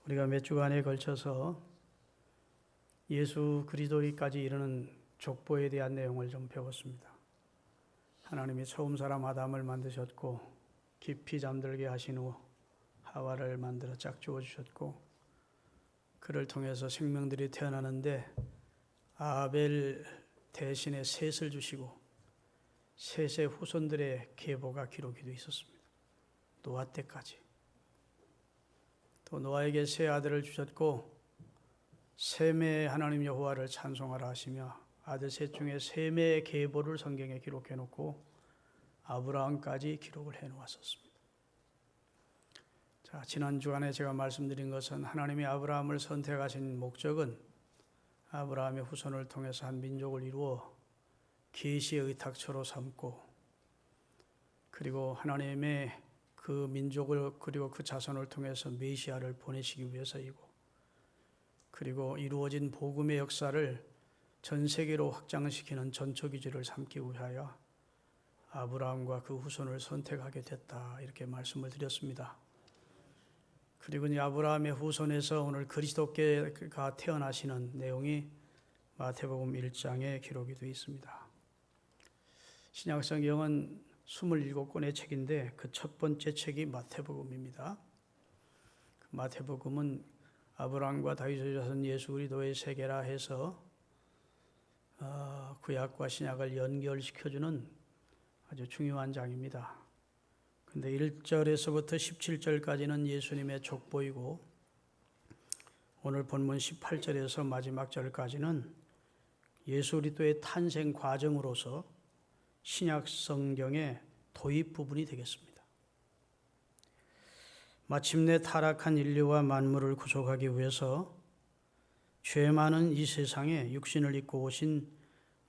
우리가 몇 주간에 걸쳐서 예수 그리스도까지 이르는 족보에 대한 내용을 좀 배웠습니다. 하나님이 처음 사람 아담을 만드셨고 깊이 잠들게 하신 후 하와를 만들어 짝지어 주셨고, 그를 통해서 생명들이 태어나는데 아벨 대신에 셋을 주시고 셋의 후손들의 계보가 기록이 되어 있었습니다. 노아 때까지. 또 노아에게 세 아들을 주셨고 셈의 하나님 여호와를 찬송하라 하시며 아들 셋 중에 셈의 계보를 성경에 기록해 놓고 아브라함까지 기록을 해 놓았었습니다. 자, 지난 주간에 제가 말씀드린 것은 하나님이 아브라함을 선택하신 목적은 아브라함의 후손을 통해서 한 민족을 이루어 계시의 의탁처로 삼고, 그리고 하나님의 그 민족을 그리고 그 자손을 통해서 메시아를 보내시기 위해서이고, 그리고 이루어진 복음의 역사를 전 세계로 확장시키는 전초기지를 삼기 위하여 아브라함과 그 후손을 선택하게 됐다, 이렇게 말씀을 드렸습니다. 그리고 이 아브라함의 후손에서 오늘 그리스도께가 태어나시는 내용이 마태복음 1장에 기록이 되어 있습니다. 신약성경은 27권의 책인데 그 첫 번째 책이 마태복음입니다. 마태복음은 아브라함과 다윗의 자손 예수 그리스도의 세계라 해서 구약과 신약을 연결시켜주는 아주 중요한 장입니다. 근데 1절에서부터 17절까지는 예수님의 족보이고, 오늘 본문 18절에서 마지막 절까지는 예수 그리스도의 탄생 과정으로서 신약 성경의 도입 부분이 되겠습니다. 마침내 타락한 인류와 만물을 구속하기 위해서 죄 많은 이 세상에 육신을 입고 오신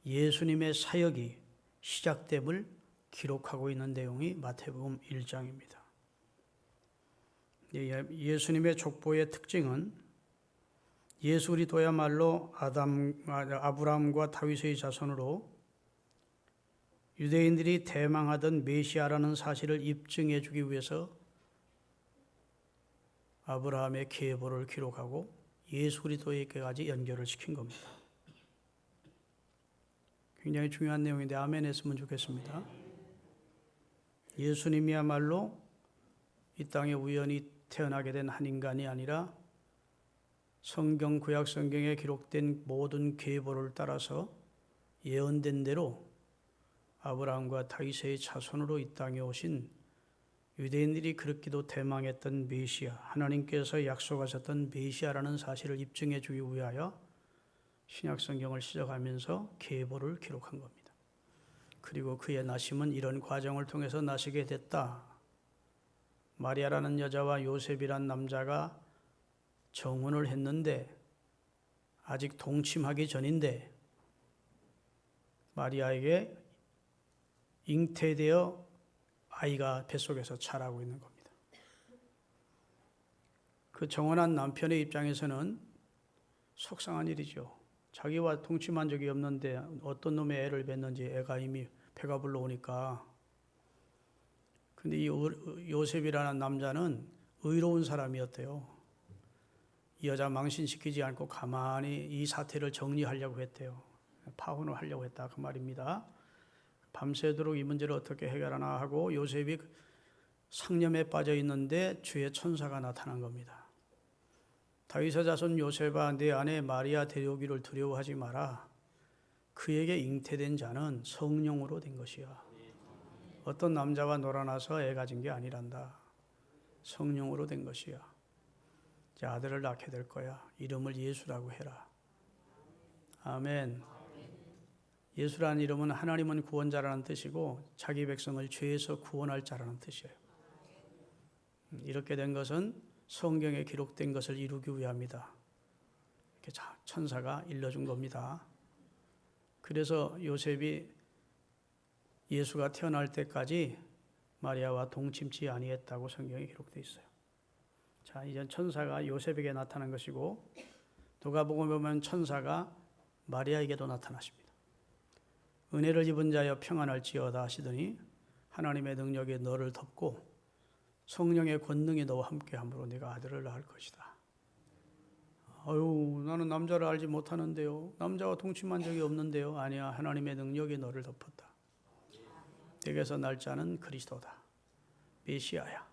예수님의 사역이 시작됨을 기록하고 있는 내용이 마태복음 1장입니다. 예수님의 족보의 특징은 예수 그리스도야말로 아브라함과 다윗의 자손으로 유대인들이 대망하던 메시아라는 사실을 입증해 주기 위해서 아브라함의 계보를 기록하고 예수 그리스도에게까지 연결을 시킨 겁니다. 굉장히 중요한 내용인데 아멘 했으면 좋겠습니다. 예수님이야말로 이 땅에 우연히 태어나게 된 한 인간이 아니라 성경, 구약 성경에 기록된 모든 계보를 따라서 예언된 대로 아브라함과 다윗의 자손으로 이 땅에 오신, 유대인들이 그렇게도 대망했던 메시아, 하나님께서 약속하셨던 메시아라는 사실을 입증해 주기 위하여 신약 성경을 시작하면서 계보를 기록한 겁니다. 그리고 그의 나심은 이런 과정을 통해서 나시게 됐다. 마리아라는 여자와 요셉이란 남자가 정혼을 했는데 아직 동침하기 전인데 마리아에게 잉태되어 아이가 뱃속에서 자라고 있는 겁니다. 그 정혼한 남편의 입장에서는 속상한 일이죠. 자기와 동침한 적이 없는데 어떤 놈의 애를 뵀는지 애가 이미 배가 불러오니까. 근데 이 요셉이라는 남자는 의로운 사람이었대요. 이 여자 망신시키지 않고 가만히 이 사태를 정리하려고 했대요. 파혼을 하려고 했다, 그 말입니다. 밤새도록 이 문제를 어떻게 해결하나 하고 요셉이 상념에 빠져 있는데 주의 천사가 나타난 겁니다. 다윗의 자손 요셉아, 내 아내 마리아 데려오기를 두려워하지 마라. 그에게 잉태된 자는 성령으로 된 것이야. 어떤 남자와 놀아나서 애 가진 게 아니란다. 성령으로 된 것이야. 이제 아들을 낳게 될 거야. 이름을 예수라고 해라. 아멘. 예수라는 이름은 하나님은 구원자라는 뜻이고 자기 백성을 죄에서 구원할 자라는 뜻이에요. 이렇게 된 것은 성경에 기록된 것을 이루기 위함이다. 이렇게 천사가 일러준 겁니다. 그래서 요셉이 예수가 태어날 때까지 마리아와 동침치 아니했다고 성경에 기록되어 있어요. 자, 이제 천사가 요셉에게 나타난 것이고, 누가복음에 보면 천사가 마리아에게도 나타나십니다. 은혜를 입은 자여 평안할지어다 하시더니 하나님의 능력이 너를 덮고 성령의 권능이 너와 함께함으로 네가 아들을 낳을 것이다. 아유, 나는 남자를 알지 못하는데요. 남자와 동침한 적이 없는데요. 아니야, 하나님의 능력이 너를 덮었다. 내게서 날 자는 그리스도다. 메시아야.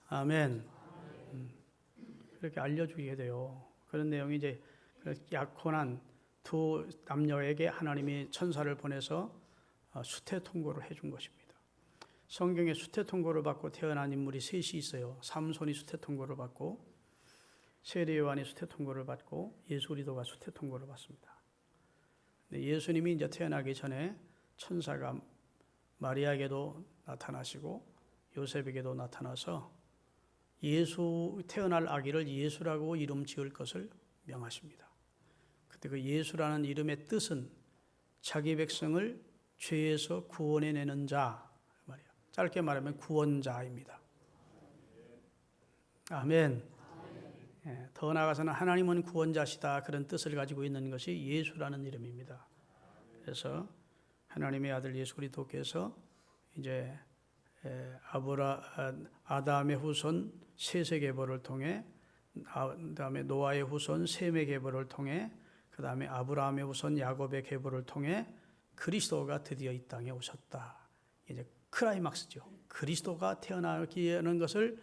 아멘. 그렇게 알려주게 돼요. 그런 내용이 이제 약혼한 두 남녀에게 하나님이 천사를 보내서 수태 통고를 해준 것입니다. 성경에 수태 통고를 받고 태어난 인물이 셋이 있어요. 삼손이 수태 통고를 받고, 세례 요한이 수태 통고를 받고, 예수 그리스도가 수태 통고를 받습니다. 근데 예수님이 이제 태어나기 전에 천사가 마리아에게도 나타나시고 요셉에게도 나타나서 예수 태어날 아기를 예수라고 이름 지을 것을 명하십니다. 그때 그 예수라는 이름의 뜻은 자기 백성을 죄에서 구원해내는 자 말이야. 짧게 말하면 구원자입니다. 아멘. 예, 더 나아가서는 하나님은 구원자시다 그런 뜻을 가지고 있는 것이 예수라는 이름입니다. 그래서 하나님의 아들 예수 그리스도께서 이제 아담의 후손 셋의 계보를 통해, 그다음에 노아의 후손 셈의 계보를 통해, 그다음에 아브라함의 후손 야곱의 계보를 통해 그리스도가 드디어 이 땅에 오셨다. 이제 클라이막스죠. 그리스도가 태어나게 하는 것을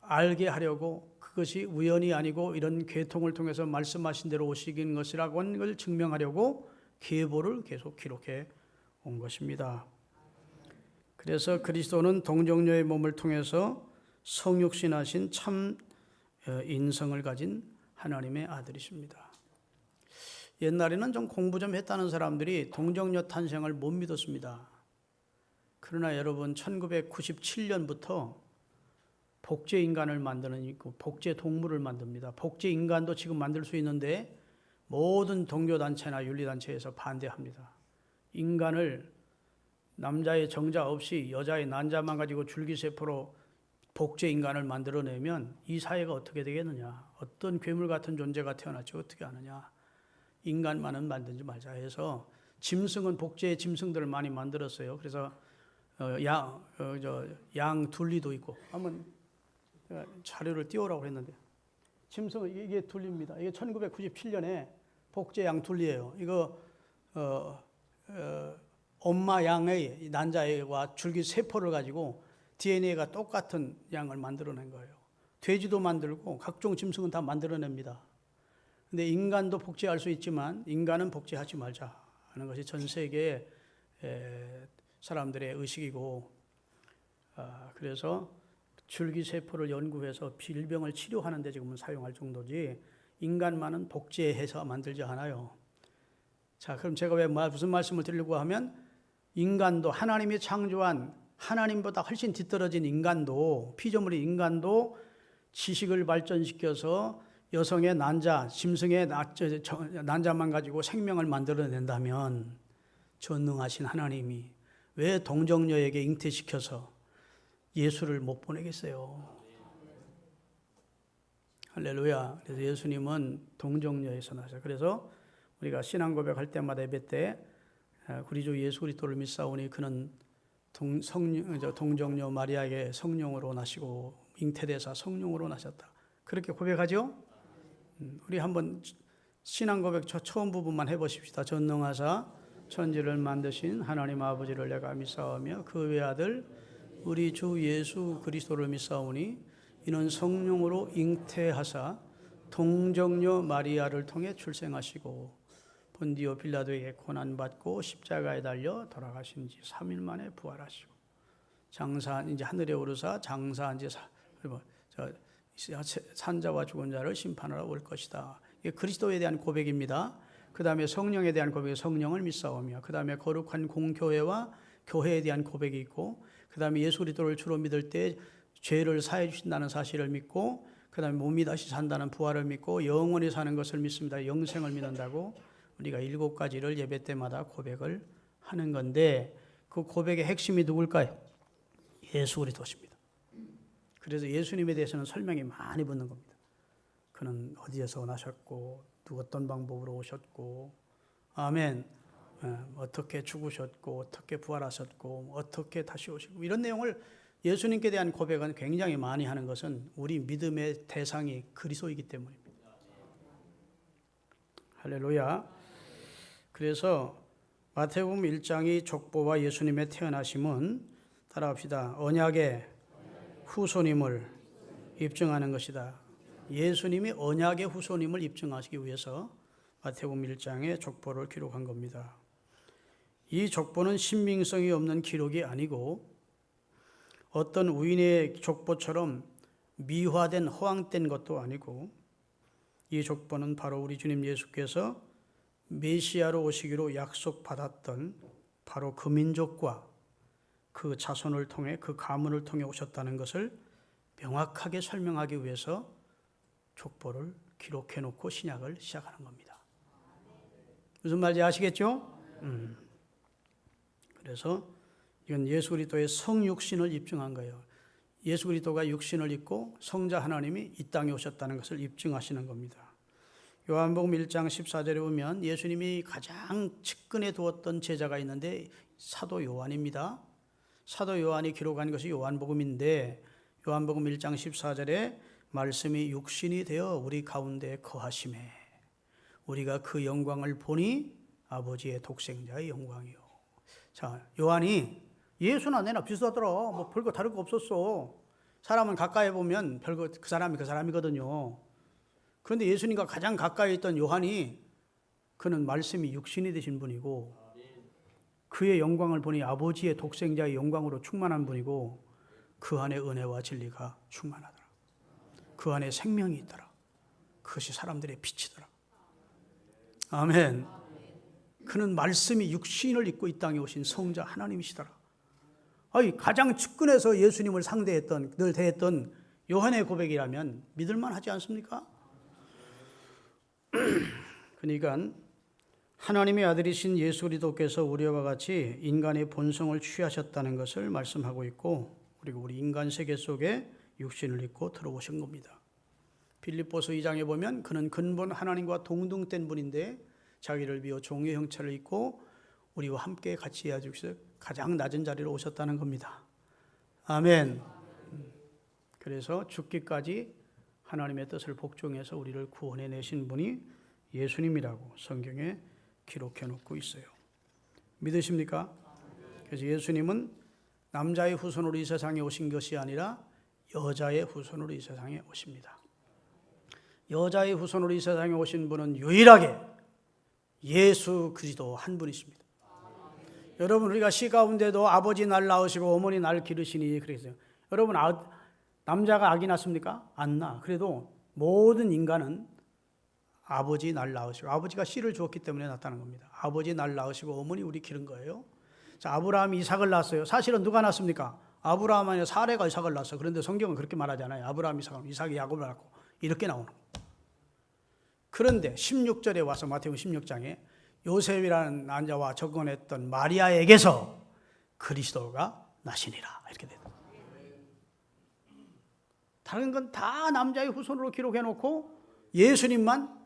알게 하려고, 그것이 우연이 아니고 이런 계통을 통해서 말씀하신 대로 오시긴 것이라고 하는 걸 증명하려고 계보를 계속 기록해 온 것입니다. 그래서 그리스도는 동정녀의 몸을 통해서 성육신하신 참 인성을 가진 하나님의 아들이십니다. 옛날에는 좀 공부 좀 했다는 사람들이 동정녀 탄생을 못 믿었습니다. 그러나 여러분 1997년부터 복제 인간을 만드는, 복제 동물을 만듭니다. 복제 인간도 지금 만들 수 있는데 모든 종교단체나 윤리단체에서 반대합니다. 인간을 남자의 정자 없이 여자의 난자만 가지고 줄기세포로 복제 인간을 만들어내면 이 사회가 어떻게 되겠느냐. 어떤 괴물 같은 존재가 태어났지 어떻게 하느냐. 인간만은 만들지 말자 해서 짐승은 복제의 짐승들을 많이 만들었어요. 그래서 양 둘리도 있고, 한번 자료를 띄우라고 했는데, 짐승은 이게 둘리입니다. 이게 1997년에 복제 양 둘리예요. 이거 엄마 양의 난자와 줄기 세포를 가지고 DNA가 똑같은 양을 만들어낸 거예요. 돼지도 만들고 각종 짐승은 다 만들어냅니다. 근데 인간도 복제할 수 있지만 인간은 복제하지 말자 하는 것이 전 세계 사람들의 의식이고, 그래서 줄기세포를 연구해서 질병을 치료하는 데 지금은 사용할 정도지 인간만은 복제해서 만들지 않아요. 자, 그럼 제가 왜 무슨 말씀을 드리려고 하면, 인간도 하나님이 창조한 하나님보다 훨씬 뒤떨어진 인간도, 피조물인 인간도 지식을 발전시켜서 여성의 난자, 짐승의 난자만 가지고 생명을 만들어낸다면 전능하신 하나님이 왜 동정녀에게 잉태시켜서 예수를 못 보내겠어요? 할렐루야. 그래서 예수님은 동정녀에서 나셔. 그래서 우리가 신앙 고백할 때마다 예배 때 우리 주 예수 그리스도를 믿사오니 그는 동정녀 마리아에게 성령으로 나시고 잉태되사 성령으로 나셨다. 그렇게 고백하죠? 우리 한번 신앙 고백 처음 부분만 해보십시다. 전능하사 천지를 만드신 하나님 아버지를 내가 믿사오며 그 외아들 우리 주 예수 그리스도를 믿사오니 이는 성령으로 잉태하사 동정녀 마리아를 통해 출생하시고 본디오 빌라도에게 고난받고 십자가에 달려 돌아가신 지 3일 만에 부활하시고 장사한 이제 하늘에 오르사 장사한 지 산자와 죽은 자를 심판하러 올 것이다. 이게 그리스도에 대한 고백입니다. 그 다음에 성령에 대한 고백이 성령을 믿사오며, 그 다음에 거룩한 공교회와 교회에 대한 고백이 있고, 그 다음에 예수 그리스도를 주로 믿을 때 죄를 사해 주신다는 사실을 믿고, 그 다음에 몸이 다시 산다는 부활을 믿고 영원히 사는 것을 믿습니다. 영생을 믿는다고 우리가 7가지를 예배 때마다 고백을 하는 건데, 그 고백의 핵심이 누굴까요? 예수 그리스도십니다. 그래서 예수님에 대해서는 설명이 많이 붙는 겁니다. 그는 어디에서 나셨고 어떤 방법으로 오셨고, 아멘, 어떻게 죽으셨고 어떻게 부활하셨고 어떻게 다시 오시고, 이런 내용을 예수님께 대한 고백은 굉장히 많이 하는 것은 우리 믿음의 대상이 그리스도이기 때문입니다. 할렐루야. 그래서 마태복음 1장이 족보와 예수님의 태어나심은 따라합시다. 언약의 후손임을 입증하는 것이다. 예수님이 언약의 후손임을 입증하시기 위해서 마태복음 1장에 족보를 기록한 겁니다. 이 족보는 신빙성이 없는 기록이 아니고 어떤 우인의 족보처럼 미화된 허황된 것도 아니고 이 족보는 바로 우리 주님 예수께서 메시아로 오시기로 약속받았던 바로 그 민족과 그 자손을 통해 그 가문을 통해 오셨다는 것을 명확하게 설명하기 위해서 족보를 기록해 놓고 신약을 시작하는 겁니다. 무슨 말인지 아시겠죠? 그래서 이건 예수 그리스도의 성육신을 입증한 거예요. 예수 그리스도가 육신을 입고 성자 하나님이 이 땅에 오셨다는 것을 입증하시는 겁니다. 요한복음 1장 14절에 보면 예수님이 가장 측근에 두었던 제자가 있는데 사도 요한입니다. 사도 요한이 기록한 것이 요한복음인데 요한복음 1장 14절에 말씀이 육신이 되어 우리 가운데 거하심에 우리가 그 영광을 보니 아버지의 독생자의 영광이요. 자, 요한이 예수나 내나 비슷하더라. 뭐 별거 다를 거 없었어. 사람은 가까이 보면 별거 그 사람이거든요. 그런데 예수님과 가장 가까이 있던 요한이 그는 말씀이 육신이 되신 분이고 그의 영광을 보니 아버지의 독생자의 영광으로 충만한 분이고 그 안에 은혜와 진리가 충만하더라. 그 안에 생명이 있더라. 그것이 사람들의 빛이더라. 아멘. 그는 말씀이 육신을 입고 이 땅에 오신 성자 하나님이시더라. 아니, 가장 측근에서 예수님을 상대했던, 늘 대했던 요한의 고백이라면 믿을만 하지 않습니까? 그러니까 하나님의 아들이신 예수 그리스도께서 우리와 같이 인간의 본성을 취하셨다는 것을 말씀하고 있고 그리고 우리 인간 세계 속에 육신을 입고 들어오신 겁니다. 빌립보서 2장에 보면 그는 근본 하나님과 동등된 분인데 자기를 비워 종의 형체를 입고 우리와 함께 같이 해주셔서 가장 낮은 자리로 오셨다는 겁니다. 아멘. 그래서 죽기까지 하나님의 뜻을 복종해서 우리를 구원해 내신 분이 예수님이라고 성경에 기록해 놓고 있어요. 믿으십니까? 그래서 예수님은 남자의 후손으로 이 세상에 오신 것이 아니라 여자의 후손으로 이 세상에 오십니다. 여자의 후손으로 이 세상에 오신 분은 유일하게 예수 그리스도 한 분이십니다. 여러분, 우리가 시 가운데도 아버지 날 낳으시고 어머니 날 기르시니 그랬어요. 여러분, 남자가 아기 낳습니까? 안 낳아. 그래도 모든 인간은 아버지 날 낳으시고 아버지가 씨를 주었기 때문에 낳았다는 겁니다. 아버지 날 낳으시고 어머니 우리 기른 거예요. 자, 아브라함이 이삭을 낳았어요. 사실은 누가 낳습니까? 아브라함 아니라 사레가 이삭을 낳았어요. 그런데 성경은 그렇게 말하잖아요. 아브라함 이삭이 야곱을 낳고 이렇게 나오는 거예요. 그런데 16절에 와서 마태복음 16장에 요셉이라는 남자와 접근했던 마리아에게서 그리스도가 나시니라 이렇게 됩니다. 다른 건 다 남자의 후손으로 기록해 놓고 예수님만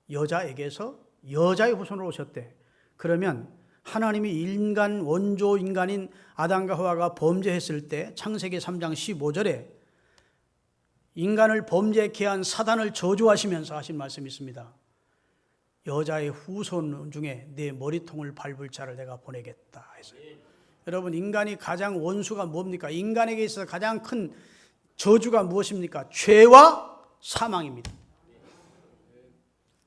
여자에게서 여자의 후손으로 오셨대. 그러면 하나님이 인간 원조 인간인 아담과 하와가 범죄했을 때 창세기 3장 15절에 인간을 범죄케 한 사단을 저주하시면서 하신 말씀이 있습니다. 여자의 후손 중에 내 머리통을 밟을 자를 내가 보내겠다 해서. 여러분, 인간이 가장 원수가 뭡니까? 인간에게 있어서 가장 큰 저주가 무엇입니까? 죄와 사망입니다.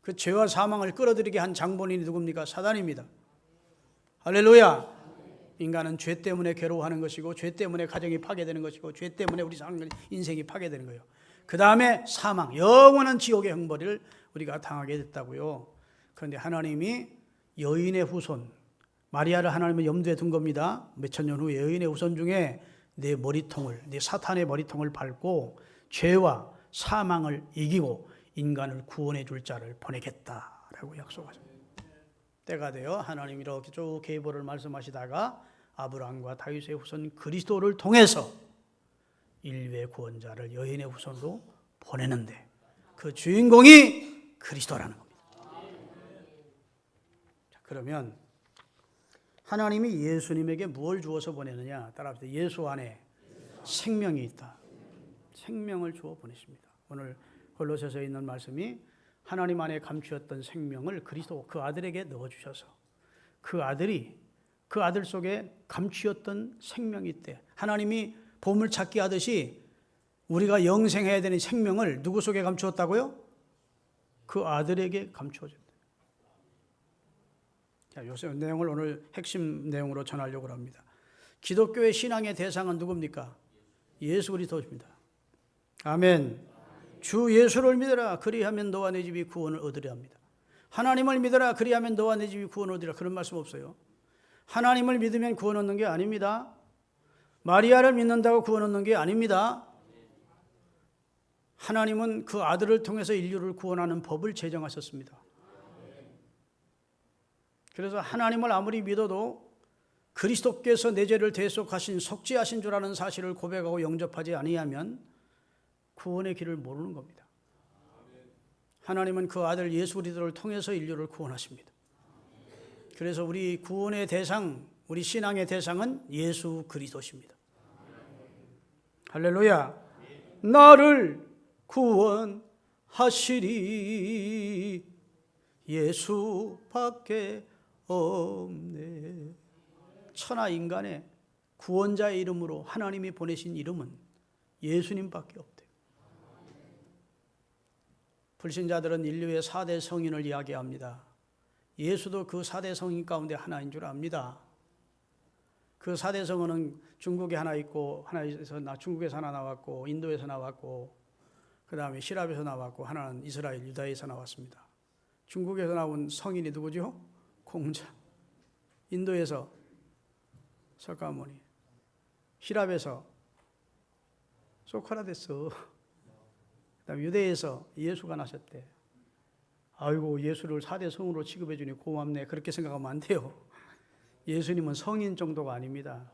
그 죄와 사망을 끌어들이게 한 장본인이 누굽니까? 사단입니다. 할렐루야. 인간은 죄 때문에 괴로워하는 것이고 죄 때문에 가정이 파괴되는 것이고 죄 때문에 우리 인생이 파괴되는 거예요. 그 다음에 사망, 영원한 지옥의 형벌을 우리가 당하게 됐다고요. 그런데 하나님이 여인의 후손, 마리아를 하나님은 염두에 둔 겁니다. 몇천 년 후에 여인의 후손 중에 내 사탄의 머리통을 밟고 죄와 사망을 이기고 인간을 구원해 줄 자를 보내겠다라고 약속하십니다. 때가 되어 하나님이 이렇게 쭉 계보를 말씀하시다가 아브라함과 다윗의 후손 그리스도를 통해서 인류의 구원자를 여인의 후손으로 보내는데 그 주인공이 그리스도라는 겁니다. 자, 그러면 하나님이 예수님에게 무엇을 주어서 보내느냐? 따라합시다. 예수 안에 생명이 있다. 생명을 주어 보내십니다. 오늘 골로새서에 있는 말씀이 하나님 안에 감추었던 생명을 그리스도 그 아들에게 넣어주셔서 그 아들 속에 감추었던 생명이 있대. 하나님이 보물찾기 하듯이 우리가 영생해야 되는 생명을 누구 속에 감추었다고요? 그 아들에게 감추어졌대. 자, 요새 내용을 오늘 핵심 내용으로 전하려고 합니다. 기독교의 신앙의 대상은 누굽니까? 예수 그리스도입니다. 아멘. 주 예수를 믿어라. 그리하면 너와 내 집이 구원을 얻으려 합니다. 하나님을 믿어라. 그리하면 너와 내 집이 구원을 얻으리라. 그런 말씀 없어요. 하나님을 믿으면 구원 얻는 게 아닙니다. 마리아를 믿는다고 구원 얻는 게 아닙니다. 하나님은 그 아들을 통해서 인류를 구원하는 법을 제정하셨습니다. 그래서 하나님을 아무리 믿어도 그리스도께서 내 죄를 대속하신 속죄하신 줄 아는 사실을 고백하고 영접하지 아니하면 구원의 길을 모르는 겁니다. 하나님은 그 아들 예수 그리스도를 통해서 인류를 구원하십니다. 그래서 우리 구원의 대상, 우리 신앙의 대상은 예수 그리스도십니다. 할렐루야. 나를 구원하시리 예수밖에 없네. 천하 인간의 구원자의 이름으로 하나님이 보내신 이름은 예수님밖에 없대요. 불신자들은 인류의 4대 성인을 이야기합니다. 예수도 그 4대 성인 가운데 하나인 줄 압니다. 그 4대 성인은 중국에 하나 있고, 중국에서 하나 나왔고, 인도에서 나왔고, 그 다음에 시랍에서 나왔고, 하나는 이스라엘, 유다에서 나왔습니다. 중국에서 나온 성인이 누구죠? 공자. 인도에서 석가모니. 시랍에서 소크라테스. 그다음 유대에서 예수가 나셨대. 아이고, 예수를 4대 성으로 취급해 주니 고맙네. 그렇게 생각하면 안 돼요. 예수님은 성인 정도가 아닙니다.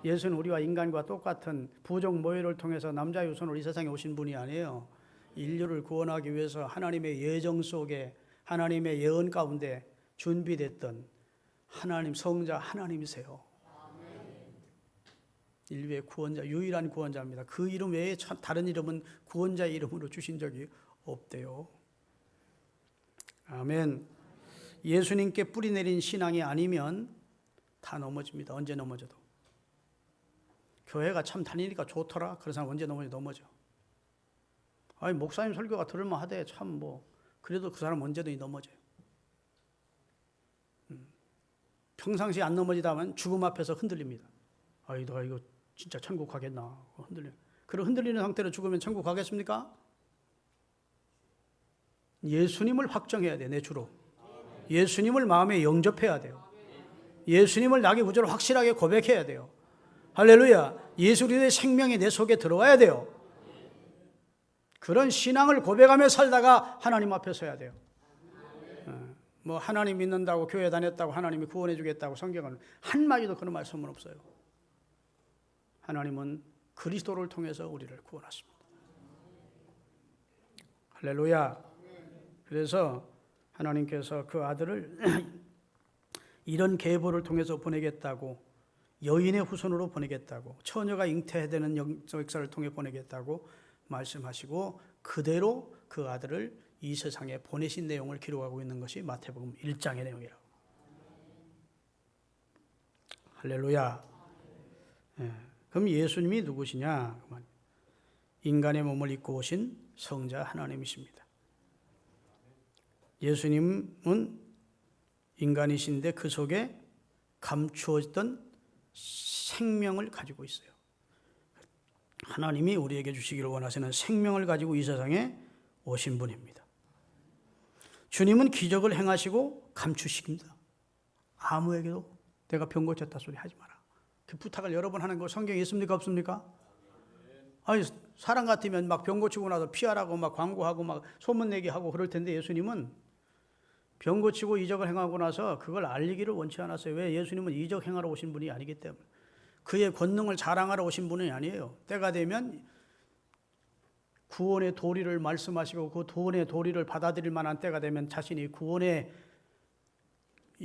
예수는 우리와 인간과 똑같은 부족 모혈을 통해서 남자 유선으로 이 세상에 오신 분이 아니에요. 인류를 구원하기 위해서 하나님의 예정 속에, 하나님의 예언 가운데 준비됐던 하나님, 성자 하나님이세요. 인류의 구원자, 유일한 구원자입니다. 그 이름 외에 다른 이름은 구원자의 이름으로 주신 적이 없대요. 아멘. 예수님께 뿌리 내린 신앙이 아니면 다 넘어집니다. 언제 넘어져도. 교회가 참 다니니까 좋더라. 그런 사람 언제 넘어져. 아니, 목사님 설교가 들을만 하대. 참 뭐. 그래도 그 사람 언제든지 넘어져요. 평상시에 안 넘어지다면 죽음 앞에서 흔들립니다. 아이, 너 이거 진짜 천국 가겠나? 그런 흔들리는 상태로 죽으면 천국 가겠습니까? 예수님을 확정해야 돼, 내 주로. 예수님을 마음에 영접해야 돼요. 예수님을 나의 구주로 확실하게 고백해야 돼요. 할렐루야. 예수 그리스도의 생명이 내 속에 들어와야 돼요. 그런 신앙을 고백하며 살다가 하나님 앞에 서야 돼요. 뭐 하나님 믿는다고 교회 다녔다고 하나님이 구원해 주겠다고 성경은 한마디도 그런 말씀은 없어요. 하나님은 그리스도를 통해서 우리를 구원하십니다. 할렐루야. 그래서 하나님께서 그 아들을 이런 계보를 통해서 보내겠다고, 여인의 후손으로 보내겠다고, 처녀가 잉태되는 영적 역사를 통해 보내겠다고 말씀하시고 그대로 그 아들을 이 세상에 보내신 내용을 기록하고 있는 것이 마태복음 1장의 내용이라고. 할렐루야. 그럼 예수님이 누구시냐? 인간의 몸을 입고 오신 성자 하나님이십니다. 예수님은 인간이신데 그 속에 감추어졌던 생명을 가지고 있어요. 하나님이 우리에게 주시기를 원하시는 생명을 가지고 이 세상에 오신 분입니다. 주님은 기적을 행하시고 감추십니다. 아무에게도 내가 병 고쳤다 소리 하지 마라. 그 부탁을 여러 번 하는 거 성경에 있습니까? 없습니까? 아니, 사람 같으면 막 병 고치고 나서 피하라고 막 광고하고 막 소문내기 하고 그럴 텐데 예수님은 병 고치고 이적을 행하고 나서 그걸 알리기를 원치 않았어요. 왜? 예수님은 이적 행하러 오신 분이 아니기 때문에. 그의 권능을 자랑하러 오신 분이 아니에요. 때가 되면 구원의 도리를 말씀하시고 그 구원의 도리를 받아들일 만한 때가 되면 자신이 이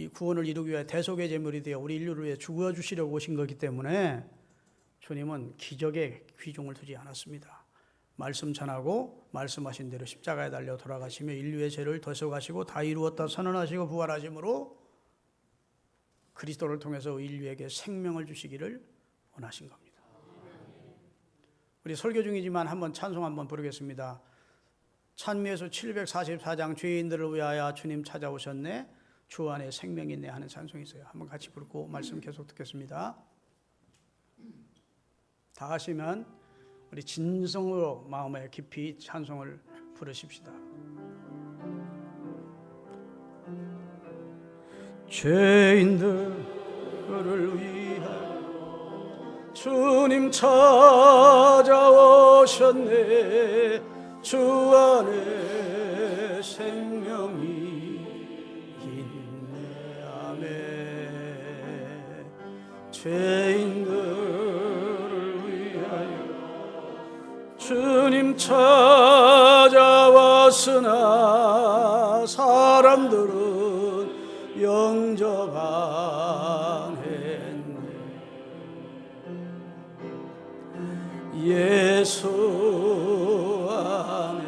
구원을 이루기 위해 대속의 제물이 되어 우리 인류를 위해 죽어주시려고 오신 거기 때문에 주님은 기적에 귀중을 두지 않았습니다. 말씀 전하고 말씀하신 대로 십자가에 달려 돌아가시며 인류의 죄를 대속하시고 다 이루었다 선언하시고 부활하심으로 그리스도를 통해서 인류에게 생명을 주시기를 원하신 겁니다. 우리 설교 중이지만 한번 찬송 한번 부르겠습니다. 찬미에서 744장 죄인들을 위하여 주님 찾아오셨네 주 안에 생명이 있네 하는 찬송이 있어요. 한번 같이 부르고 말씀 계속 듣겠습니다. 다 하시면 우리 진성으로 마음에 깊이 찬송을 부르십시다. 죄인들을 위하여 주님 찾아오셨네 주 안에 생명이 있네 아멘. 죄인들을 위하여 주님 찾아왔으나 사람들은 영접 안 했네. 예수 안에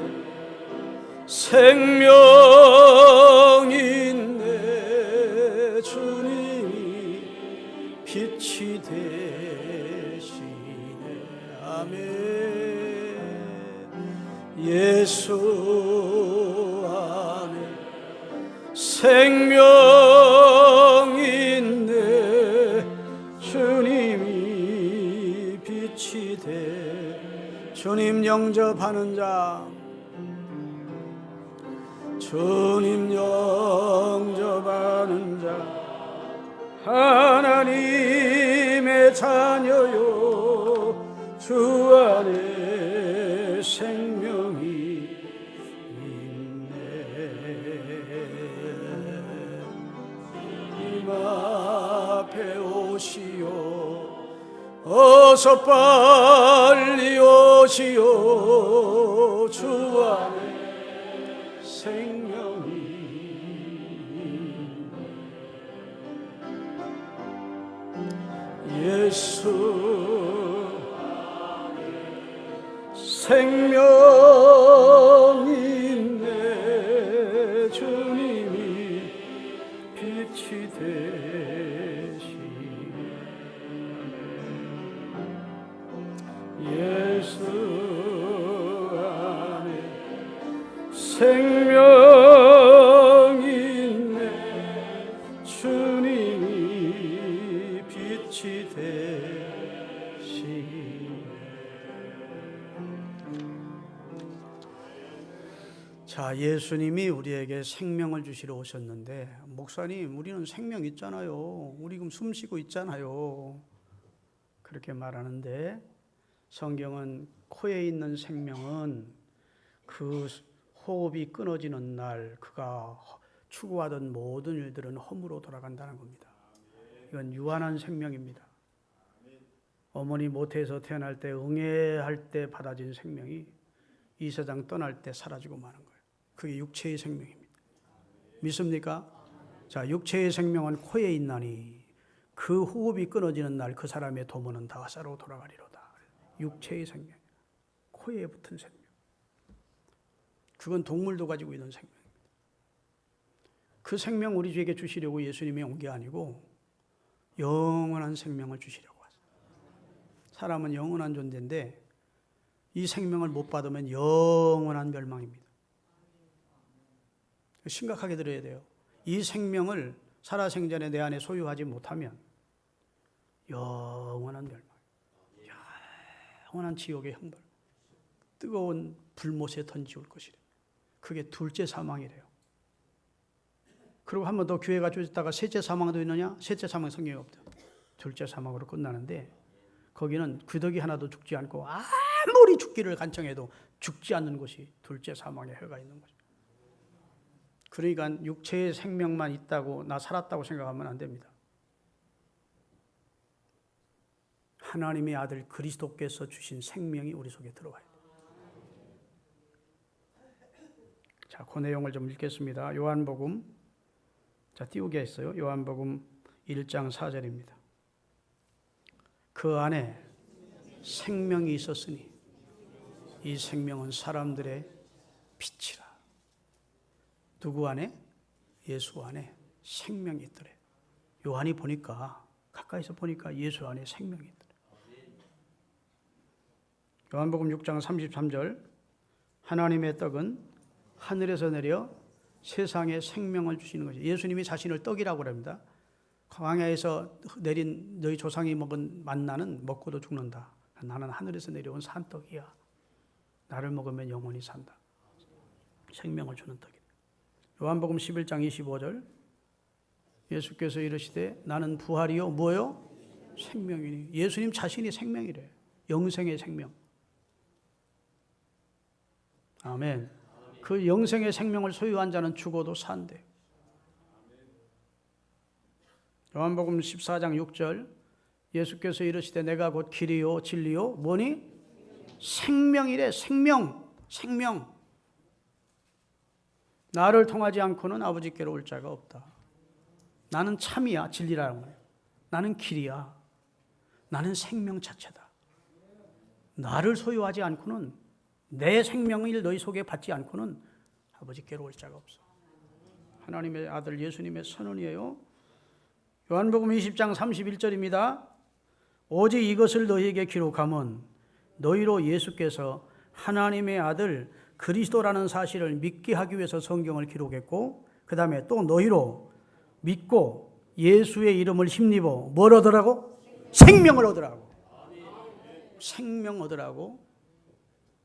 생명이 있네 주님이 빛이 되시네 아멘. 예수 안에 생명이 있네 주님이 빛이 돼. 주님 영접하는 자 주님 영접하는 자 하나님의 자녀요 주 안에 생명이 있네. 님 앞에 오시오 어서 빨리 오시오 주 안에 생명이 예수 생명이 있네 주님이 빛이 되시네. 예수 안에 생명이 있네 주님이 빛이 되시네. 자, 예수님이 우리에게 생명을 주시러 오셨는데 목사님 우리는 생명 있잖아요. 우리 지금 숨 쉬고 있잖아요. 그렇게 말하는데 성경은 코에 있는 생명은 그 호흡이 끊어지는 날 그가 추구하던 모든 일들은 헛으로 돌아간다는 겁니다. 이건 유한한 생명입니다. 어머니 모태에서 태어날 때 응애할 때 받아진 생명이 이 세상 떠날 때 사라지고 마는 거예요. 그게 육체의 생명입니다. 믿습니까? 자, 육체의 생명은 코에 있나니 그 호흡이 끊어지는 날 그 사람의 도모는 다 쇠로 돌아가리로다. 육체의 생명, 코에 붙은 생명. 그건 동물도 가지고 있는 생명입니다. 그 생명 우리 주에게 주시려고 예수님이 온 게 아니고 영원한 생명을 주시려고 왔어요. 사람은 영원한 존재인데 이 생명을 못 받으면 영원한 멸망입니다. 심각하게 들어야 돼요. 이 생명을 살아생전에 내 안에 소유하지 못하면 영원한 멸망, 영원한 지옥의 형벌, 뜨거운 불못에 던지올 것이래. 그게 둘째 사망이래요. 그리고 한 번 더 교회가 조졌다가 셋째 사망도 있느냐? 셋째 사망 성경에 없대요. 둘째 사망으로 끝나는데 거기는 귀덕이 하나도 죽지 않고 아무리 죽기를 간청해도 죽지 않는 것이 둘째 사망의 해가 있는 거죠. 그러니까 육체의 생명만 있다고 나 살았다고 생각하면 안 됩니다. 하나님의 아들 그리스도께서 주신 생명이 우리 속에 들어와야 돼요. 자, 그 내용을 좀 읽겠습니다. 요한복음, 자, 띄우게 했어요. 요한복음 1장 4절입니다. 그 안에 생명이 있었으니 이 생명은 사람들의 빛이라. 누구 안에? 예수 안에 생명이 있더래. 요한이 보니까, 가까이서 보니까 예수 안에 생명이 있더래. 요한복음 6장 33절, 하나님의 떡은 하늘에서 내려 세상에 생명을 주시는 거죠. 예수님이 자신을 떡이라고 합니다. 광야에서 내린 너희 조상이 먹은 만나는 먹고도 죽는다. 나는 하늘에서 내려온 산떡이야. 나를 먹으면 영원히 산다. 생명을 주는 떡이다. 요한복음 11장 25절, 예수께서 이르시되 나는 부활이요 뭐요? 생명이니. 예수님 자신이 생명이래. 영생의 생명. 아멘. 그 영생의 생명을 소유한 자는 죽어도 산대. 요한복음 14장 6절, 예수께서 이르시되 내가 곧 길이요 진리요 뭐니? 생명이래. 생명. 나를 통하지 않고는 아버지께로 올 자가 없다. 나는 참이야. 진리라는 거예요. 나는 길이야. 나는 생명 자체다. 나를 소유하지 않고는, 내 생명을 너희 속에 받지 않고는 아버지께로 올 자가 없어. 하나님의 아들 예수님의 선언이에요. 요한복음 20장 31절입니다. 오직 이것을 너희에게 기록함은 너희로 예수께서 하나님의 아들 그리스도라는 사실을 믿게 하기 위해서 성경을 기록했고, 그 다음에 또 너희로 믿고 예수의 이름을 힘입어 뭘 얻으라고? 생명을 얻으라고. 생명 얻으라고.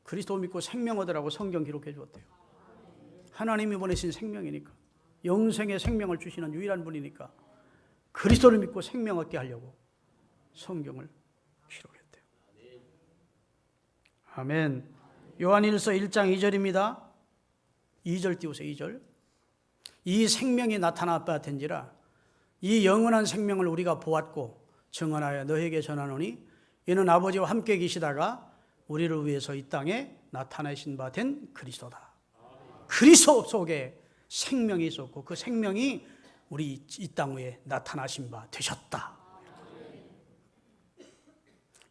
그리스도 믿고 생명 얻으라고 성경 기록해 주었대요. 하나님이 보내신 생명이니까, 영생의 생명을 주시는 유일한 분이니까 그리스도를 믿고 생명 얻게 하려고 성경을 기록했대요. 아멘. 요한일서 1장 2절입니다. 2절 띄우세요. 2절. 이 생명이 나타났다된지라 이 영원한 생명을 우리가 보았고 증언하여 너에게 전하노니 이는 아버지와 함께 계시다가 우리를 위해서 이 땅에 나타나신 바 된 그리스도다. 그리스도 속에 생명이 있었고 그 생명이 우리 이 땅 위에 나타나신 바 되셨다.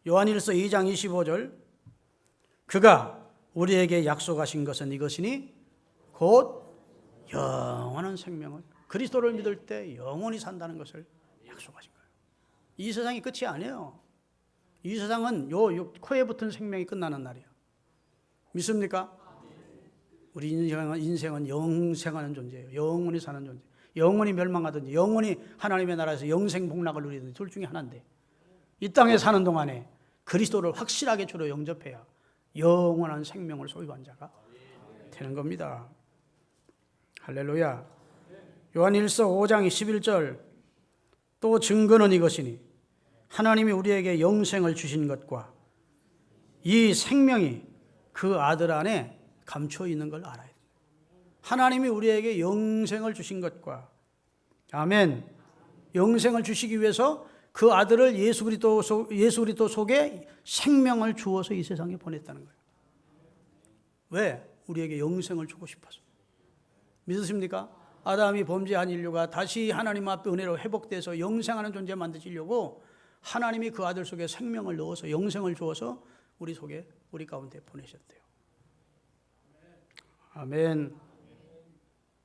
요한일서 2장 25절, 그가 우리에게 약속하신 것은 이것이니 곧 영원한 생명을, 그리스도를 믿을 때 영원히 산다는 것을 약속하신 거예요. 이 세상이 끝이 아니에요. 이 세상은 요 코에 붙은 생명이 끝나는 날이에요. 믿습니까? 우리 인생은 영생하는 존재예요. 영원히 사는 존재. 영원히 멸망하든지 영원히 하나님의 나라에서 영생 복락을 누리든지 둘 중에 하나인데, 이 땅에 사는 동안에 그리스도를 확실하게 주로 영접해야 영원한 생명을 소유한 자가 되는 겁니다. 할렐루야. 요한일서 5장 11절, 또 증거는 이것이니 하나님이 우리에게 영생을 주신 것과 이 생명이 그 아들 안에 감춰 있는 걸 알아야 돼요. 하나님이 우리에게 영생을 주신 것과, 아멘, 영생을 주시기 위해서 그 아들을 예수 그리스도 속에 생명을 주어서 이 세상에 보냈다는 거예요. 왜? 우리에게 영생을 주고 싶어서. 믿으십니까? 아담이 범죄한 인류가 다시 하나님 앞에 은혜로 회복돼서 영생하는 존재 만드시려고 하나님이 그 아들 속에 생명을 넣어서 영생을 주어서 우리 속에, 우리 가운데 보내셨대요. 아멘.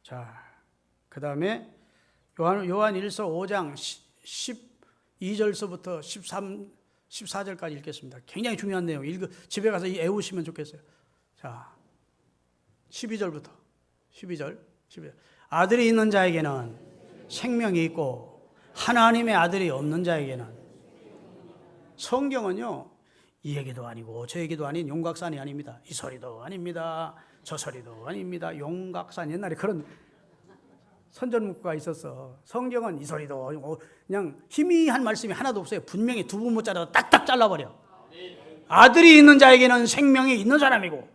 자, 그 다음에 요한일서 5장 12절서부터 14절까지 읽겠습니다. 굉장히 중요한 내용. 집에 가서 애우시면 좋겠어요. 자, 12절부터 12절. 아들이 있는 자에게는 생명이 있고 하나님의 아들이 없는 자에게는, 성경은요 이 얘기도 아니고 저 얘기도 아닌 용각산이 아닙니다. 이 소리도 아닙니다. 저 소리도 아닙니다. 용각산, 옛날에 그런 선전 문구가 있었어. 성경은 이 소리도, 그냥 희미한 말씀이 하나도 없어요. 분명히 두 분 못 잘라서 딱딱 잘라버려. 아들이 있는 자에게는 생명이 있는 사람이고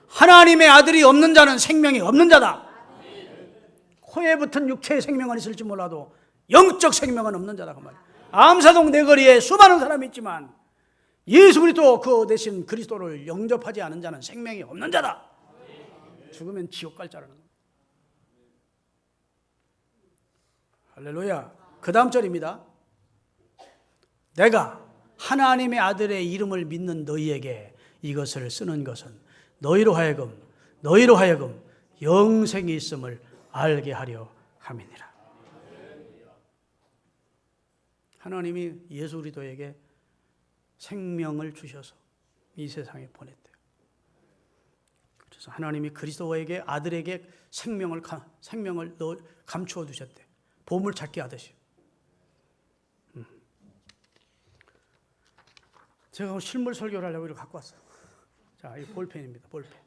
하나님의 아들이 없는 자는 생명이 없는 자다. 코에 붙은 육체의 생명은 있을지 몰라도 영적 생명은 없는 자다, 그 말이야. 암사동 내거리에 수많은 사람이 있지만 예수 그리스도 그 대신 그리스도를 영접하지 않은 자는 생명이 없는 자다. 죽으면 지옥 갈 자라는 거예요. 할렐루야. 그 다음 절입니다. 내가 하나님의 아들의 이름을 믿는 너희에게 이것을 쓰는 것은 너희로 하여금 영생이 있음을 알게 하려 함이니라. 하나님이 예수 그리스도에게 생명을 주셔서 이 세상에 보냈대요. 그래서 하나님이 그리스도에게 아들에게 생명을 감추어 두셨대. 보물 찾기 하듯이. 제가 실물 설교를 하려고 이걸 갖고 왔어요. 자, 이 볼펜입니다. 볼펜.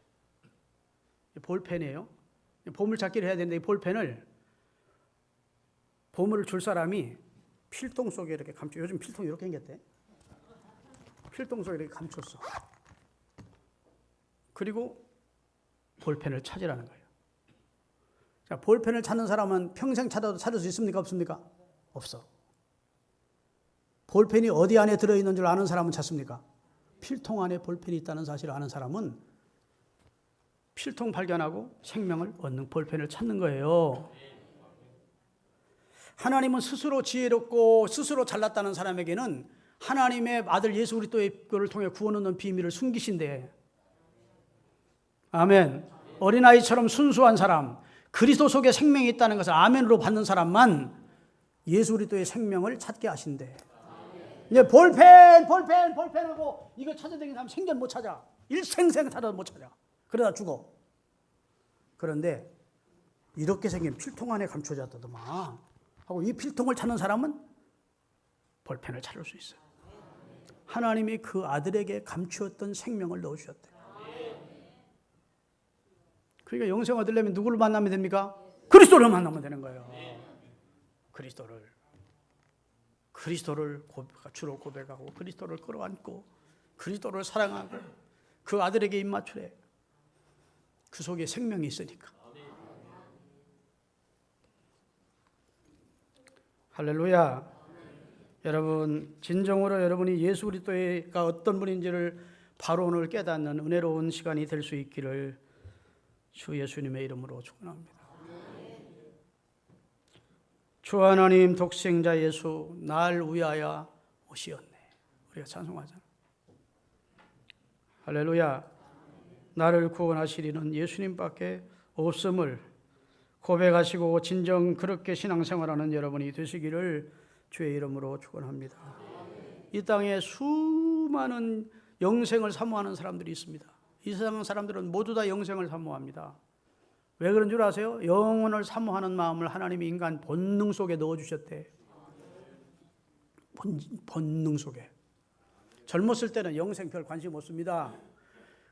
이 볼펜이에요. 보물 찾기를 해야 되는데 이 볼펜을 보물을 줄 사람이 필통 속에 이렇게 감춰. 요즘 필통이 이렇게 생겼대. 필통 속에 이렇게 감췄어. 그리고 볼펜을 찾으라는 거예요. 자, 볼펜을 찾는 사람은 평생 찾아도 찾을 수 있습니까? 없습니까? 없어. 볼펜이 어디 안에 들어있는 줄 아는 사람은 찾습니까? 필통 안에 볼펜이 있다는 사실을 아는 사람은 필통 발견하고 생명을 얻는 볼펜을 찾는 거예요. 하나님은 스스로 지혜롭고 스스로 잘났다는 사람에게는 하나님의 아들 예수 그리스도의 를 통해 구원 얻는 비밀을 숨기신대. 아멘. 어린아이처럼 순수한 사람, 그리스도 속에 생명이 있다는 것을 아멘으로 받는 사람만 예수 그리스도의 생명을 찾게 하신대. 이제 볼펜하고 이거 찾아다니는 사람 생전 못 찾아. 일생생 찾아도 못 찾아. 그러다 죽어. 그런데 이렇게 생긴 필통 안에 감춰졌다더만 하고 이 필통을 찾는 사람은 볼펜을 찾을 수 있어요. 하나님이 그 아들에게 감추었던 생명을 넣어주셨대. 그러니까 영생 얻으려면 누구를 만나면 됩니까? 그리스도를 만나면 되는 거예요. 그리스도를 주로 고백하고 그리스도를 끌어안고 그리스도를 사랑하고 그 아들에게 입맞추래. 그 속에 생명이 있으니까. 할렐루야. 여러분, 진정으로 여러분이 예수 그리스도가 어떤 분인지를 바로 오늘 깨닫는 은혜로운 시간이 될 수 있기를 주 예수님의 이름으로 축원합니다. 주 하나님 독생자 예수 날 위하여 오시었네. 우리가 찬송하잖아. 할렐루야. 나를 구원하시리는 예수님밖에 없음을 고백하시고 진정 그렇게 신앙생활하는 여러분이 되시기를 주의 이름으로 축원합니다. 이 땅에 수많은 영생을 사모하는 사람들이 있습니다. 이 세상 사람들은 모두 다 영생을 사모합니다. 왜 그런 줄 아세요? 영혼을 사모하는 마음을 하나님이 인간 본능 속에 넣어주셨대. 본능 속에. 젊었을 때는 영생 별 관심 없습니다.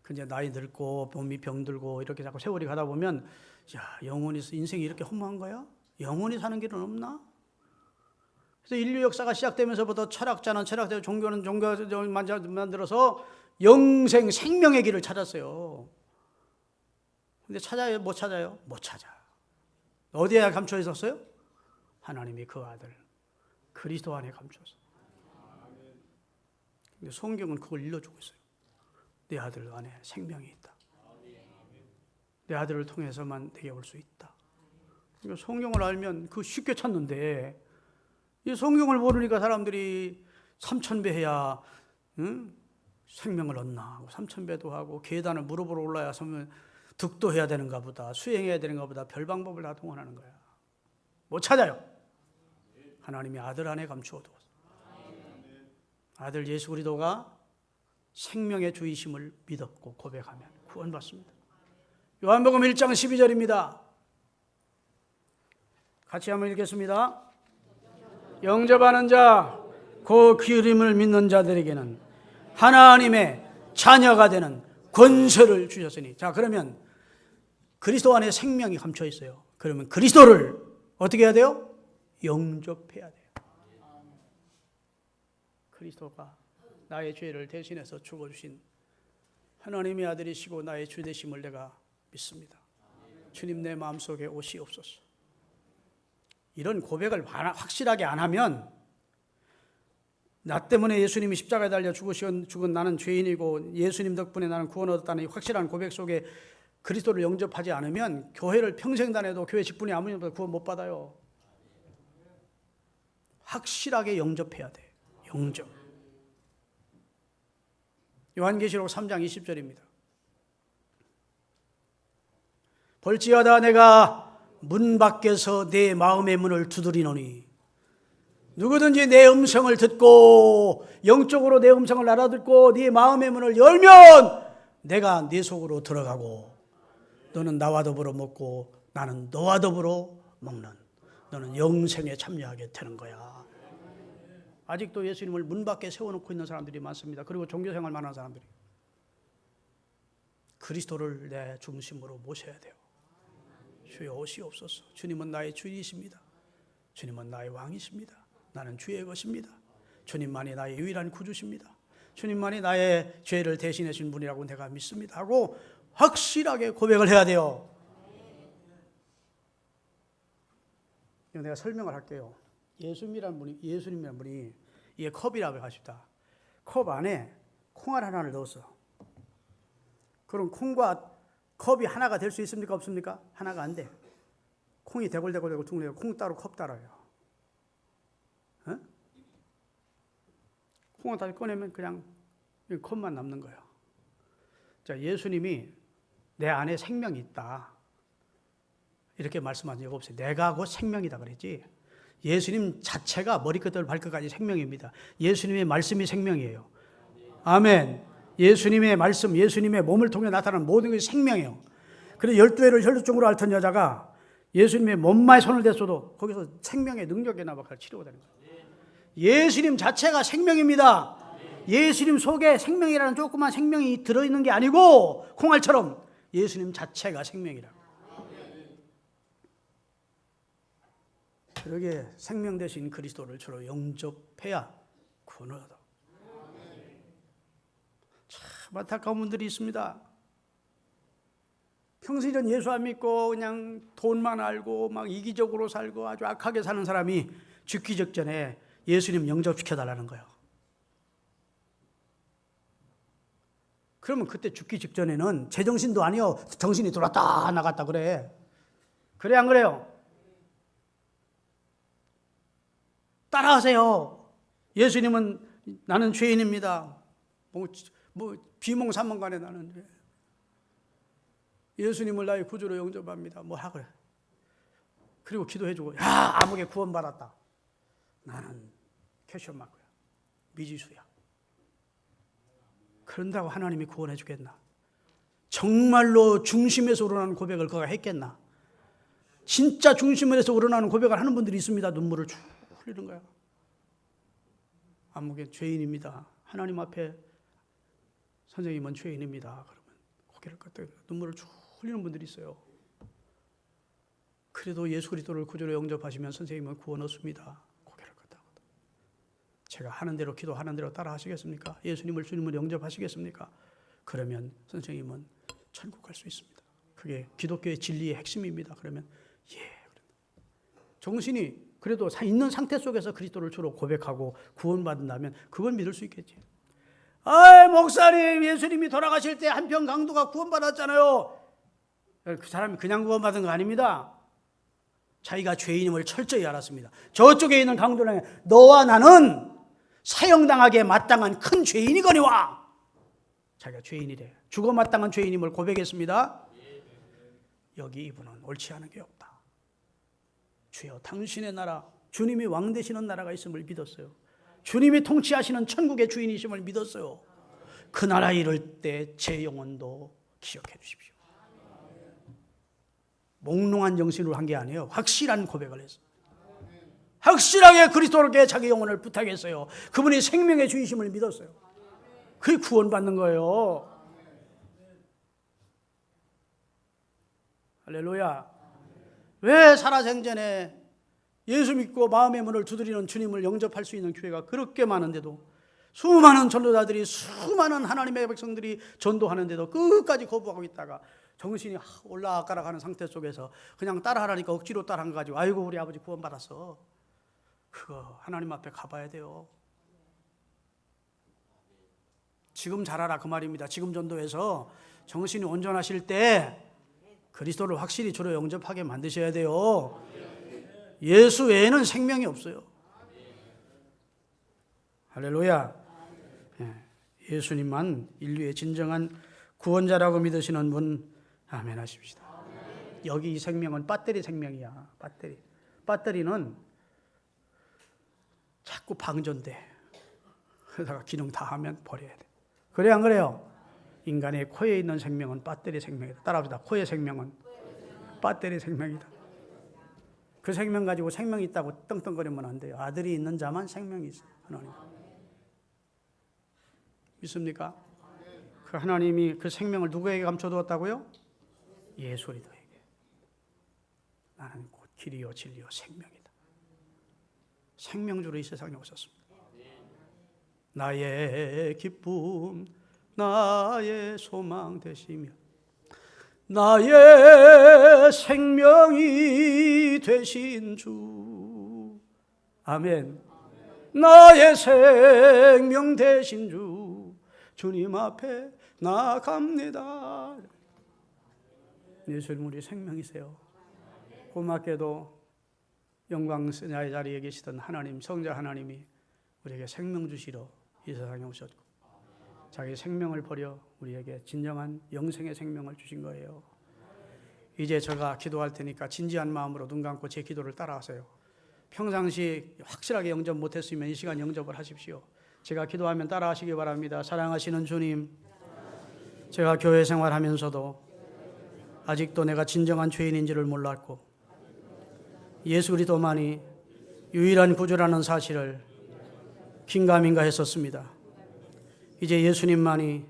근데 나이 들고 몸이 병들고 이렇게 자꾸 세월이 가다 보면 야, 인생이 이렇게 허무한 거야? 영원히 사는 길은 없나? 그래서 인류 역사가 시작되면서부터 철학자는 철학자, 종교는 종교 만들어서 영생, 생명의 길을 찾았어요. 근데 찾아요? 못 찾아요? 못 찾아. 어디에 감춰 있었어요? 하나님이 그 아들 그리스도 안에 감춰서. 근데 성경은 그걸 일러주고 있어요. 내 아들 안에 생명이 있다. 내 아들을 통해서만 내게 올 수 있다. 그러니까 성경을 알면 그 쉽게 찾는데 이 성경을 모르니까 사람들이 3000배 해야 생명을 얻나 하고 3000배도 하고 계단을 무릎으로 올라야 서면 득도해야 되는가 보다 수행해야 되는가 보다 별 방법을 다 동원하는 거야. 못 찾아요. 하나님이 아들 안에 감추어 두었어. 아들 예수 그리스도가 생명의 주이심을 믿었고 고백하면 구원받습니다. 요한복음 1장 12절입니다. 같이 한번 읽겠습니다. 영접하는 자, 그 이름을 믿는 자들에게는 하나님의 자녀가 되는 권세를 주셨으니. 자, 그러면 그리스도 안에 생명이 감춰 있어요. 그러면 그리스도를 어떻게 해야 돼요? 영접해야 돼요. 그리스도가 나의 죄를 대신해서 죽어주신 하나님의 아들이시고 나의 주 되심을 내가 믿습니다. 주님 내 마음속에 오시옵소서. 이런 고백을 확실하게 안 하면 나 때문에 예수님이 십자가에 달려 죽은 나는 죄인이고 예수님 덕분에 나는 구원 얻었다는 이 확실한 고백 속에 그리스도를 영접하지 않으면 교회를 평생 다녀도 교회 직분이 아무리 구원 못 받아요. 확실하게 영접해야 돼. 영접. 요한계시록 3장 20절입니다. 볼지어다 내가 문 밖에서 내 마음의 문을 두드리노니 누구든지 내 음성을 듣고 영적으로 내 음성을 알아듣고 네 마음의 문을 열면 내가 네 속으로 들어가고 너는 나와 더불어 먹고 나는 너와 더불어 먹는 너는 영생에 참여하게 되는 거야. 아직도 예수님을 문 밖에 세워놓고 있는 사람들이 많습니다. 그리고 종교생활만 하는 사람들이. 그리스도를 내 중심으로 모셔야 돼요. 주여 오시옵소서. 주님은 나의 주이십니다. 주님은 나의 왕이십니다. 나는 주의 것입니다. 주님만이 나의 유일한 구주십니다. 주님만이 나의 죄를 대신해 주신 분이라고 내가 믿습니다 하고 확실하게 고백을 해야 돼요. 내가 설명을 할게요. 예수님이란 분이 이게 컵이라고 하십니다. 컵 안에 콩알 하나를 넣었어. 그럼 콩과 컵이 하나가 될 수 있습니까? 없습니까? 하나가 안 돼. 콩이 대골대골대골 둥글고 콩 따로 컵 따라요. 어? 콩을 다시 꺼내면 그냥 컵만 남는 거예요. 자, 예수님이 내 안에 생명이 있다. 이렇게 말씀한 적 없어요. 내가 곧 생명이다 그랬지. 예수님 자체가 머리끝부터 발끝까지 생명입니다. 예수님의 말씀이 생명이에요. 아멘. 예수님의 말씀, 예수님의 몸을 통해 나타나는 모든 것이 생명이에요. 그래서 12회를 혈루증으로 앓던 여자가 예수님의 몸만 손을 댔어도 거기서 생명의 능력에 나박할 치료가 되는 거예요. 예수님 자체가 생명입니다. 예수님 속에 생명이라는 조그만 생명이 들어있는 게 아니고 콩알처럼 예수님 자체가 생명이라고. 그러게 생명 대신 그리스도를 주로 영접해야 구원을 얻어. 참 안타까운 분들이 있습니다. 평소에는 예수 안 믿고 그냥 돈만 알고 막 이기적으로 살고 아주 악하게 사는 사람이 죽기 직전에 예수님 영접시켜달라는 거예요. 그러면 그때 죽기 직전에는 제정신도 아니요. 정신이 들어왔다 나갔다 그래. 그래 안 그래요? 따라하세요. 예수님은 나는 죄인입니다. 비몽사몽간에 나는 예수님을 나의 구주로 영접합니다. 뭐 하고 그래. 그리고 기도해주고 야 아무개 구원받았다. 나는 캐션 맞고요. 미지수야. 그런다고 하나님이 구원해 주겠나? 정말로 중심에서 우러나는 고백을 그가 했겠나? 진짜 중심에서 우러나는 고백을 하는 분들이 있습니다. 눈물을 쭉 흘리는 거야. 아무개 죄인입니다. 하나님 앞에 선생님은 죄인입니다. 그러면 고개를 끄덕 눈물을 쭉 흘리는 분들이 있어요. 그래도 예수 그리스도를 구주로 영접하시면 선생님은 구원 얻습니다. 고개를 끄덕. 제가 하는 대로 기도하는 대로 따라 하시겠습니까? 예수님을 주님으로 영접하시겠습니까? 그러면 선생님은 천국 갈 수 있습니다. 그게 기독교의 진리의 핵심입니다. 그러면 예. 정신이 그래도 있는 상태 속에서 그리스도를 주로 고백하고 구원받는다면 그걸 믿을 수 있겠지. 아, 목사님 예수님이 돌아가실 때 한평 강도가 구원받았잖아요. 그 사람이 그냥 구원받은 거 아닙니다. 자기가 죄인임을 철저히 알았습니다. 저쪽에 있는 강도는 너와 나는 사형당하기에 마땅한 큰 죄인이거니와. 자기가 죄인이래. 죽어 마땅한 죄인임을 고백했습니다. 여기 이분은 옳지 않은 게 없다. 주여 당신의 나라, 주님이 왕 되시는 나라가 있음을 믿었어요. 주님이 통치하시는 천국의 주인이심을 믿었어요. 그 나라 이룰 때 제 영혼도 기억해 주십시오. 몽롱한 정신으로 한 게 아니에요. 확실한 고백을 했어요. 확실하게 그리스도께 자기 영혼을 부탁했어요. 그분이 생명의 주이심을 믿었어요. 그게 구원받는 거예요. 할렐루야. 왜 살아생전에 예수 믿고 마음의 문을 두드리는 주님을 영접할 수 있는 교회가 그렇게 많은데도 수많은 전도자들이 수많은 하나님의 백성들이 전도하는데도 끝까지 거부하고 있다가 정신이 올라가라가는 상태 속에서 그냥 따라하라니까 억지로 따라한 거 가지고 아이고 우리 아버지 구원받았어. 그거 하나님 앞에 가봐야 돼요. 지금 잘하라 그 말입니다. 지금 전도에서 정신이 온전하실 때 그리스도를 확실히 주로 영접하게 만드셔야 돼요. 예수 외에는 생명이 없어요. 할렐루야. 예수님만 인류의 진정한 구원자라고 믿으시는 분 아멘 하십시다. 여기 이 생명은 배터리 생명이야. 배터리는 자꾸 방전돼. 그러다가 기능 다 하면 버려야 돼. 그래 안 그래요? 인간의 코에 있는 생명은 배터리 생명이다. 따라합시다. 코의 생명은 배터리 생명이다. 그 생명 가지고 생명이 있다고 떵떵거리면 안 돼요. 아들이 있는 자만 생명이 있어요. 하나님. 믿습니까? 그 하나님이 그 생명을 누구에게 감춰두었다고요? 예수 그리스도에게. 나는 곧 길이요 진리요 생명이다. 생명주로 이 세상에 오셨습니다. 나의 기쁨 나의 소망 되시며 나의 생명이 되신 주. 아멘. 나의 생명 되신 주 주님 앞에 나갑니다. 예수님 우리 생명이세요. 고맙게도 영광의 자리에 계시던 하나님, 성자 하나님이 우리에게 생명 주시러 이 세상에 오셨고 자기 생명을 버려 우리에게 진정한 영생의 생명을 주신 거예요. 이제 제가 기도할 테니까 진지한 마음으로 눈 감고 제 기도를 따라하세요. 평상시 확실하게 영접 못했으면 이 시간 영접을 하십시오. 제가 기도하면 따라하시기 바랍니다. 사랑하시는 주님, 제가 교회 생활하면서도 아직도 내가 진정한 죄인인지를 몰랐고 예수 그리스도만이 유일한 구주라는 사실을 긴가민가 했었습니다. 이제 예수님만이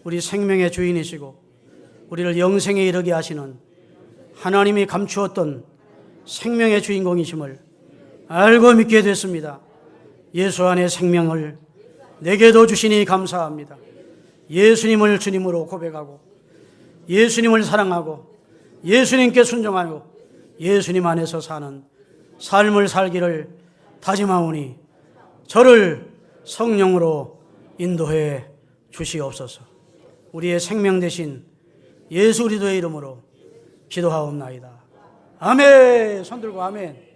우리 생명의 주인이시고 우리를 영생에 이르게 하시는 하나님이 감추었던 생명의 주인공이심을 알고 믿게 됐습니다. 예수 안에 생명을 내게도 주시니 감사합니다. 예수님을 주님으로 고백하고 예수님을 사랑하고 예수님께 순종하고 예수님 안에서 사는 삶을 살기를 다짐하오니 저를 성령으로 인도해 주시옵소서. 우리의 생명 되신 예수 그리스도의 이름으로 기도하옵나이다. 아멘. 손 들고 아멘.